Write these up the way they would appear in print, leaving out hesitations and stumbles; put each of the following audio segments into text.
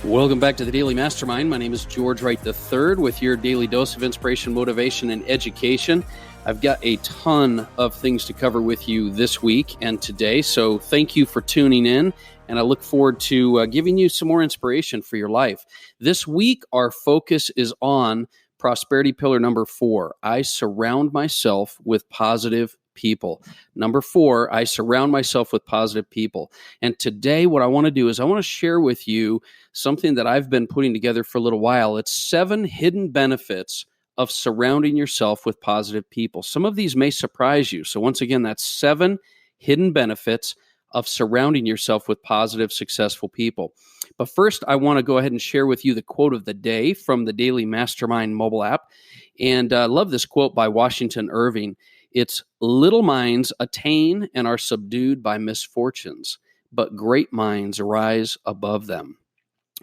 Welcome back to the Daily Mastermind. My name is George Wright III with your daily dose of inspiration, motivation, and education. I've got a ton of things to cover with you this week and today, so thank you for tuning in, and I look forward to giving you some more inspiration for your life. This week, our focus is on prosperity pillar number 4. I surround myself with positive people. Number 4, I surround myself with positive people. And today, what I want to do is I want to share with you something that I've been putting together for a little while. It's 7 hidden benefits of surrounding yourself with positive people. Some of these may surprise you. So once again, that's 7 hidden benefits of surrounding yourself with positive, successful people. But first, I want to go ahead and share with you the quote of the day from the Daily Mastermind mobile app. And I love this quote by Washington Irving. It's, "Little minds attain and are subdued by misfortunes, but great minds rise above them."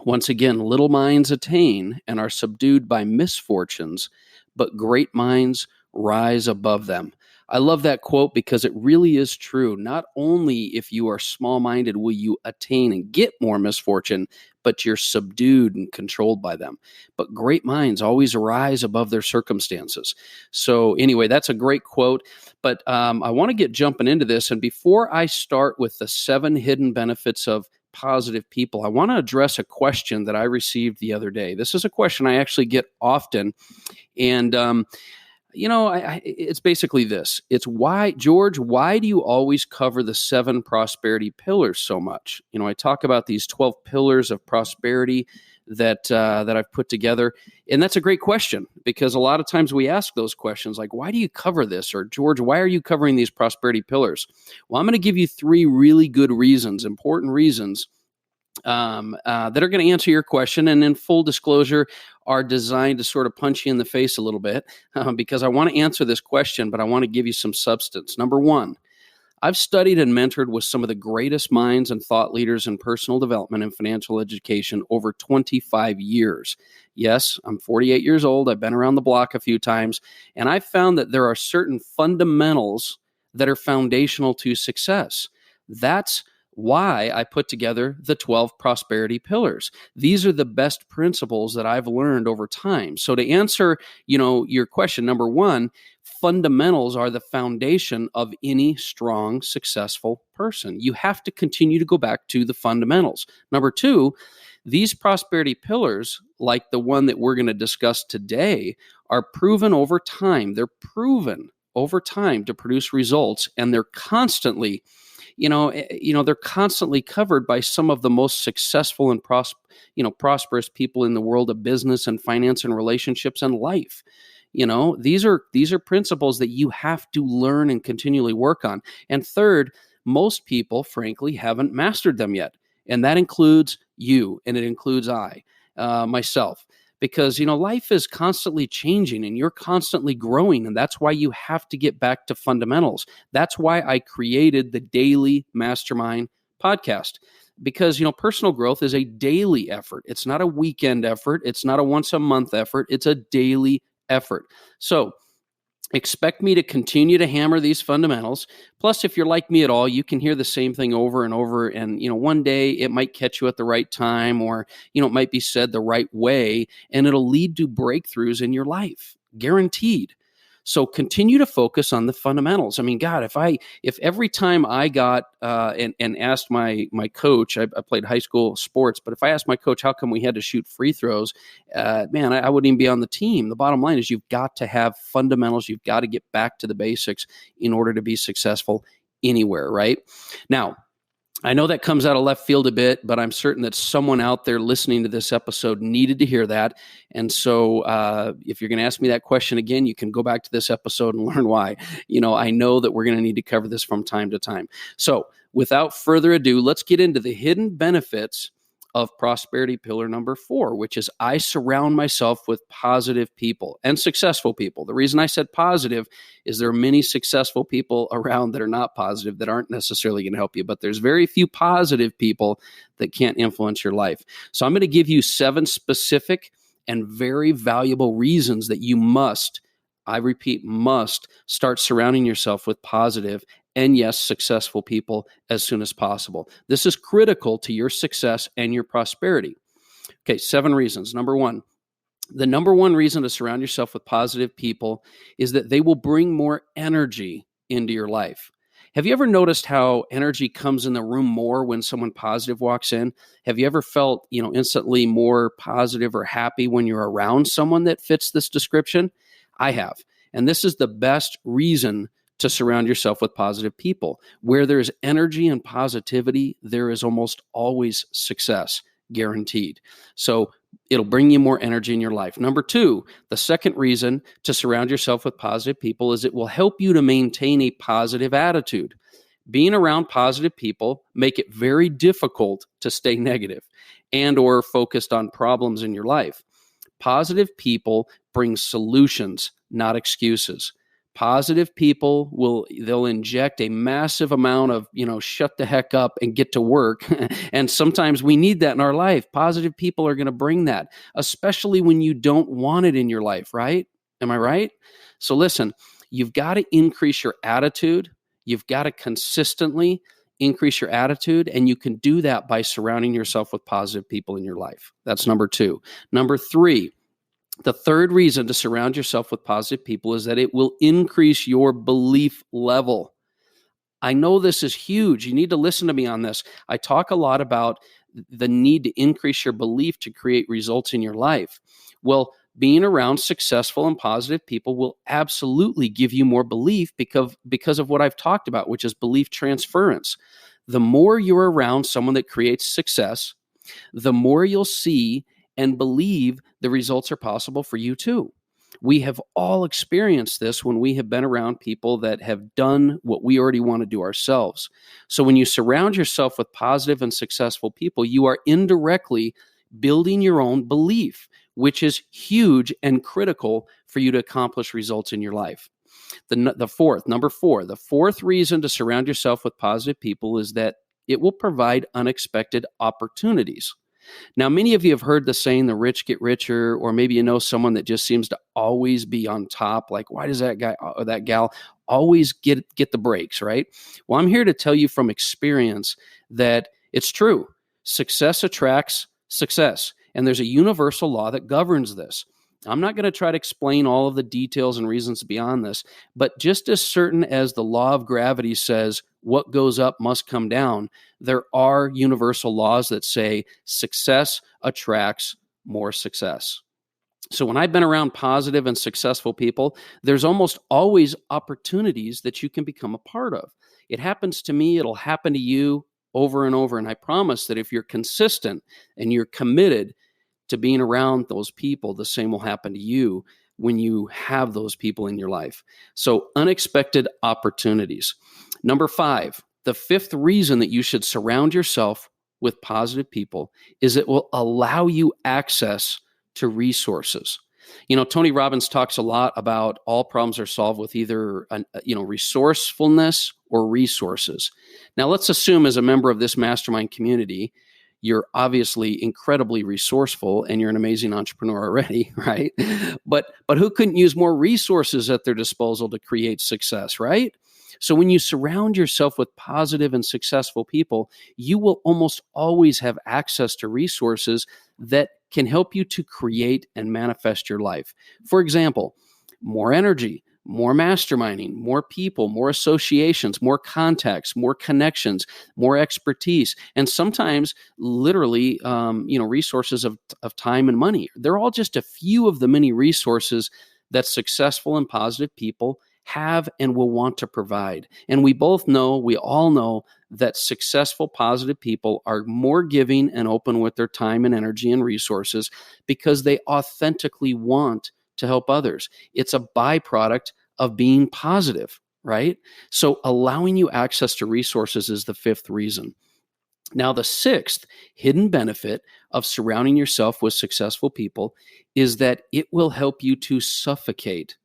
Once again, little minds attain and are subdued by misfortunes, but great minds rise above them. I love that quote because it really is true. Not only if you are small-minded will you attain and get more misfortune, but you're subdued and controlled by them. But great minds always rise above their circumstances. So anyway, that's a great quote. But I want to get jumping into this. And before I start with the 7 hidden benefits of positive people, I want to address a question that I received the other day. This is a question I actually get often. And it's basically this. It's, why, George, why do you always cover the 7 prosperity pillars so much? I talk about these 12 pillars of prosperity that I've put together. And that's a great question, because a lot of times we ask those questions like, why do you cover this? Or, George, why are you covering these prosperity pillars? Well, I'm going to give you 3 really good reasons, important reasons that are going to answer your question, and in full disclosure, are designed to sort of punch you in the face a little bit because I want to answer this question, but I want to give you some substance. Number 1, I've studied and mentored with some of the greatest minds and thought leaders in personal development and financial education over 25 years. Yes, I'm 48 years old. I've been around the block a few times, and I've found that there are certain fundamentals that are foundational to success. That's why I put together the 12 prosperity pillars. These are the best principles that I've learned over time. So to answer, your question, number 1, fundamentals are the foundation of any strong, successful person. You have to continue to go back to the fundamentals. Number 2, these prosperity pillars, like the one that we're going to discuss today, are proven over time. They're proven over time to produce results, and they're constantly they're constantly covered by some of the most successful and prosperous people in the world of business and finance and relationships and life. These are principles that you have to learn and continually work on. And third, most people, frankly, haven't mastered them yet. And that includes you, and it includes myself. Because, life is constantly changing and you're constantly growing. And that's why you have to get back to fundamentals. That's why I created the Daily Mastermind podcast. Because, personal growth is a daily effort. It's not a weekend effort. It's not a once a month effort. It's a daily effort. So expect me to continue to hammer these fundamentals. Plus, if you're like me at all, you can hear the same thing over and over. And, one day it might catch you at the right time, or, it might be said the right way, and it'll lead to breakthroughs in your life, guaranteed. So continue to focus on the fundamentals. I mean, God, if every time I got and asked my coach, I played high school sports, but if I asked my coach, how come we had to shoot free throws, I wouldn't even be on the team. The bottom line is you've got to have fundamentals. You've got to get back to the basics in order to be successful anywhere, right? Now, I know that comes out of left field a bit, but I'm certain that someone out there listening to this episode needed to hear that. And so if you're going to ask me that question again, you can go back to this episode and learn why. I know that we're going to need to cover this from time to time. So without further ado, let's get into the hidden benefits of prosperity pillar number 4, which is I surround myself with positive people and successful people. The reason I said positive is there are many successful people around that are not positive, that aren't necessarily going to help you, but there's very few positive people that can't influence your life. So I'm going to give you 7 specific and very valuable reasons that you must, I repeat, must start surrounding yourself with positive and, yes, successful people as soon as possible. This is critical to your success and your prosperity. Okay, 7 reasons. Number 1, the number 1 reason to surround yourself with positive people is that they will bring more energy into your life. Have you ever noticed how energy comes in the room more when someone positive walks in? Have you ever felt, instantly more positive or happy when you're around someone that fits this description? I have. And this is the best reason to surround yourself with positive people. Where there's energy and positivity, there is almost always success, guaranteed. So it'll bring you more energy in your life. Number 2, the second reason to surround yourself with positive people is it will help you to maintain a positive attitude. Being around positive people make it very difficult to stay negative and or focused on problems in your life. Positive people bring solutions, not excuses. Positive people they'll inject a massive amount of, shut the heck up and get to work. And sometimes we need that in our life. Positive people are going to bring that, especially when you don't want it in your life, right? Am I right? So listen, you've got to increase your attitude. You've got to consistently increase your attitude, and you can do that by surrounding yourself with positive people in your life. That's number 2. Number 3, the third reason to surround yourself with positive people is that it will increase your belief level. I know this is huge. You need to listen to me on this. I talk a lot about the need to increase your belief to create results in your life. Well, being around successful and positive people will absolutely give you more belief because of what I've talked about, which is belief transference. The more you're around someone that creates success, the more you'll see and believe the results are possible for you too. We have all experienced this when we have been around people that have done what we already want to do ourselves. So when you surround yourself with positive and successful people, you are indirectly building your own belief, which is huge and critical for you to accomplish results in your life. Number 4, the fourth reason to surround yourself with positive people is that it will provide unexpected opportunities. Now, many of you have heard the saying, the rich get richer, or maybe you know someone that just seems to always be on top. Like, why does that guy or that gal always get the breaks, right? Well, I'm here to tell you from experience that it's true. Success attracts success, and there's a universal law that governs this. I'm not going to try to explain all of the details and reasons beyond this, but just as certain as the law of gravity says what goes up must come down, there are universal laws that say success attracts more success. So when I've been around positive and successful people, there's almost always opportunities that you can become a part of. It happens to me, it'll happen to you over and over. And I promise that if you're consistent and you're committed to being around those people, the same will happen to you when you have those people in your life. So unexpected opportunities. Number 5, the fifth reason that you should surround yourself with positive people is it will allow you access to resources. Tony Robbins talks a lot about all problems are solved with either resourcefulness or resources. Now, let's assume as a member of this mastermind community, you're obviously incredibly resourceful and you're an amazing entrepreneur already, right? But who couldn't use more resources at their disposal to create success, right? So when you surround yourself with positive and successful people, you will almost always have access to resources that can help you to create and manifest your life. For example, more energy, more masterminding, more people, more associations, more contacts, more connections, more expertise, and sometimes literally, resources of time and money. They're all just a few of the many resources that successful and positive people have and will want to provide. And we all know that successful, positive people are more giving and open with their time and energy and resources because they authentically want to help others. It's a byproduct of being positive, right? So allowing you access to resources is the fifth reason. Now, the sixth hidden benefit of surrounding yourself with successful people is that it will help you to suffocate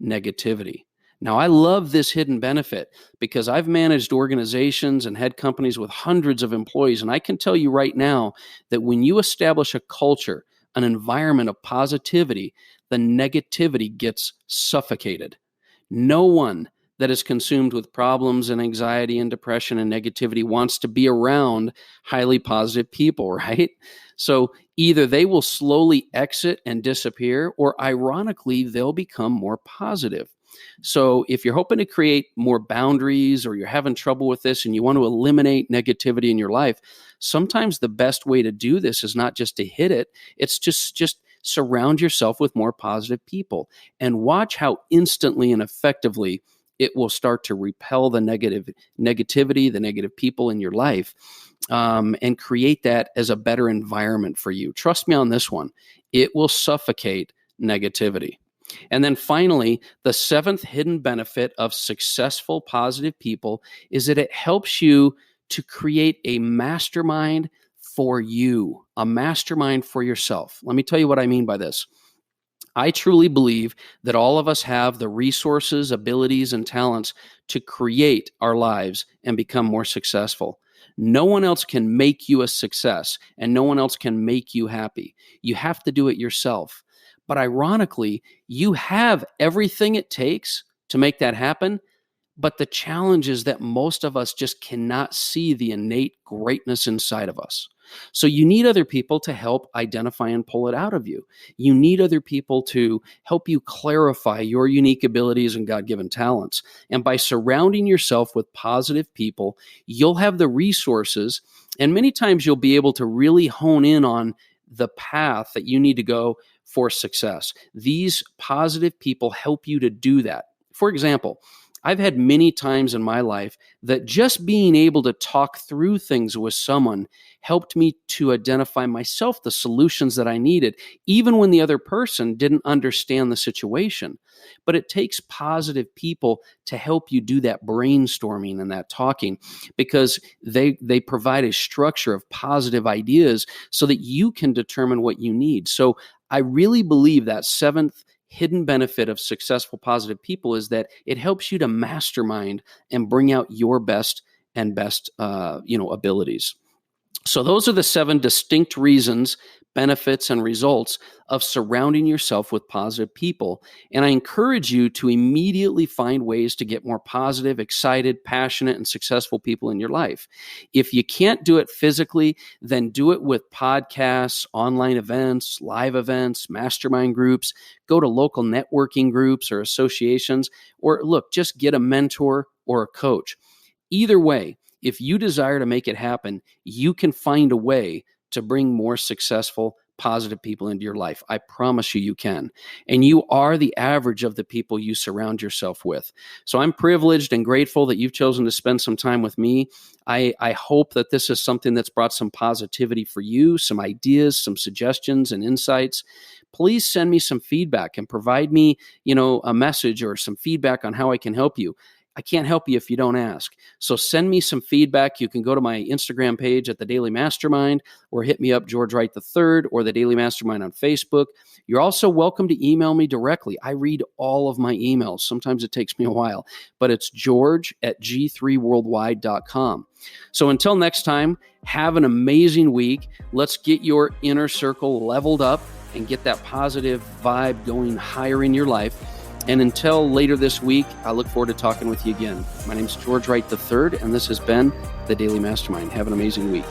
negativity. Now, I love this hidden benefit because I've managed organizations and had companies with hundreds of employees, and I can tell you right now that when you establish a culture, an environment of positivity, the negativity gets suffocated. No one that is consumed with problems and anxiety and depression and negativity wants to be around highly positive people, right? So either they will slowly exit and disappear, or ironically, they'll become more positive. So if you're hoping to create more boundaries, or you're having trouble with this and you want to eliminate negativity in your life, sometimes the best way to do this is not just to hit it, it's just surround yourself with more positive people and watch how instantly and effectively it will start to repel the negativity, the negative people in your life, and create that as a better environment for you. Trust me on this one. It will suffocate negativity. And then finally, the seventh hidden benefit of successful, positive people is that it helps you to create a mastermind for you, a mastermind for yourself. Let me tell you what I mean by this. I truly believe that all of us have the resources, abilities, and talents to create our lives and become more successful. No one else can make you a success, and no one else can make you happy. You have to do it yourself. But ironically, you have everything it takes to make that happen. But the challenge is that most of us just cannot see the innate greatness inside of us. So you need other people to help identify and pull it out of you. You need other people to help you clarify your unique abilities and God-given talents. And by surrounding yourself with positive people, you'll have the resources, and many times you'll be able to really hone in on the path that you need to go for success. These positive people help you to do that. For example, I've had many times in my life that just being able to talk through things with someone helped me to identify myself the solutions that I needed, even when the other person didn't understand the situation. But it takes positive people to help you do that brainstorming and that talking, because they provide a structure of positive ideas so that you can determine what you need. So I really believe that seventh hidden benefit of successful, positive people is that it helps you to mastermind and bring out your best abilities. So those are the 7 distinct reasons, benefits, and results of surrounding yourself with positive people. And I encourage you to immediately find ways to get more positive, excited, passionate, and successful people in your life. If you can't do it physically, then do it with podcasts, online events, live events, mastermind groups. Go to local networking groups or associations, or look, just get a mentor or a coach. Either way, if you desire to make it happen, you can find a way to bring more successful, positive people into your life. I promise you can. And you are the average of the people you surround yourself with. So I'm privileged and grateful that you've chosen to spend some time with me. I hope that this is something that's brought some positivity for you, some ideas, some suggestions and insights. Please send me some feedback and provide me, a message or some feedback on how I can help you. I can't help you if you don't ask. So send me some feedback. You can go to my Instagram page at The Daily Mastermind, or hit me up, George Wright III, or The Daily Mastermind on Facebook. You're also welcome to email me directly. I read all of my emails. Sometimes it takes me a while, but it's george@g3worldwide.com. So until next time, have an amazing week. Let's get your inner circle leveled up and get that positive vibe going higher in your life. And until later this week, I look forward to talking with you again. My name is George Wright III, and this has been The Daily Mastermind. Have an amazing week.